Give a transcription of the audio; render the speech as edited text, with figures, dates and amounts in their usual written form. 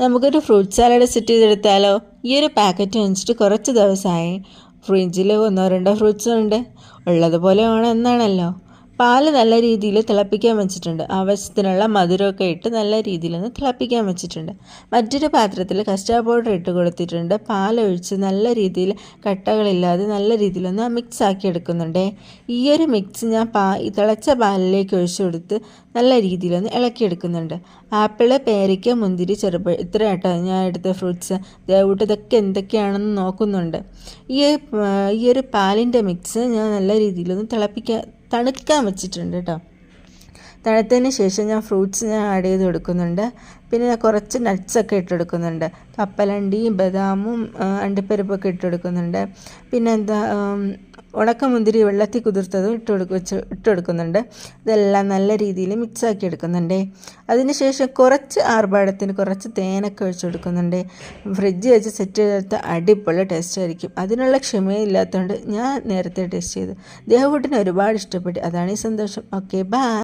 നമുക്കൊരു fruit salad set ചെയ്തെടുത്താലോ? ഈ ഒരു പാക്കറ്റ് വാങ്ങിച്ചിട്ട് കുറച്ച് ദിവസമായി. ഫ്രിഡ്ജിൽ 1-2 ഫ്രൂട്ട്സും ഉണ്ട്. ഉള്ളതുപോലെ വേണം എന്നാണല്ലോ. പാല് നല്ല രീതിയിൽ തിളപ്പിക്കാൻ വെച്ചിട്ടുണ്ട്. ആവശ്യത്തിനുള്ള മധുരമൊക്കെ ഇട്ട് നല്ല രീതിയിലൊന്ന് തിളപ്പിക്കാൻ വെച്ചിട്ടുണ്ട്. മറ്റൊരു പാത്രത്തിൽ കസ്റ്റാർഡ് പൗഡർ ഇട്ട് കൊടുത്തിട്ടുണ്ട്. പാലൊഴിച്ച് നല്ല രീതിയിൽ കട്ടകളില്ലാതെ നല്ല രീതിയിലൊന്ന് മിക്സ് ആക്കി എടുക്കുന്നുണ്ട്. ഈ ഒരു മിക്സ് ഞാൻ തിളച്ച പാലിലേക്ക് ഒഴിച്ചു കൊടുത്ത് നല്ല രീതിയിലൊന്ന് ഇളക്കിയെടുക്കുന്നുണ്ട്. ആപ്പിള്, പേരയ്ക്ക, മുന്തിരി, ചെറുപഴം ഇത്ര കേട്ടോ ഞാൻ എടുത്ത ഫ്രൂട്ട്സ്. ദേവൂട്ട് ഇതൊക്കെ എന്തൊക്കെയാണെന്ന് നോക്കുന്നുണ്ട്. ഈ ഒരു പാലിൻ്റെ മിക്സ് ഞാൻ നല്ല രീതിയിലൊന്ന് തണുക്കാൻ വെച്ചിട്ടുണ്ട് കേട്ടോ. തണുത്തതിന് ശേഷം ഞാൻ ഫ്രൂട്ട്സ് ആഡ് ചെയ്ത് കൊടുക്കുന്നുണ്ട്. പിന്നെ ഞാൻ കുറച്ച് നട്ട്സൊക്കെ ഇട്ടെടുക്കുന്നുണ്ട്. കപ്പലണ്ടിയും ബദാമും അണ്ടിപ്പരിപ്പൊക്കെ ഇട്ടെടുക്കുന്നുണ്ട്. പിന്നെ ഉണക്കമുന്തിരി വെള്ളത്തിൽ കുതിർത്തതും ഇട്ടെടുക്കുന്നുണ്ട്. ഇതെല്ലാം നല്ല രീതിയിൽ മിക്സാക്കി എടുക്കുന്നുണ്ട്. അതിനുശേഷം കുറച്ച് ആർഭാടത്തിന് കുറച്ച് തേനൊക്കെ ഒഴിച്ച് കൊടുക്കുന്നുണ്ട്. ഫ്രിഡ്ജ് വെച്ച് സെറ്റ് ചെയ്തെടുത്ത അടിപൊളി ടേസ്റ്റ് ആയിരിക്കും. അതിനുള്ള ക്ഷമയില്ലാത്തതുകൊണ്ട് ഞാൻ നേരത്തെ ടേസ്റ്റ് ചെയ്തു. ദേവൂട്ടിന് ഒരുപാട് ഇഷ്ടപ്പെട്ടു. അതാണ് ഈ സന്തോഷം. Okay, by.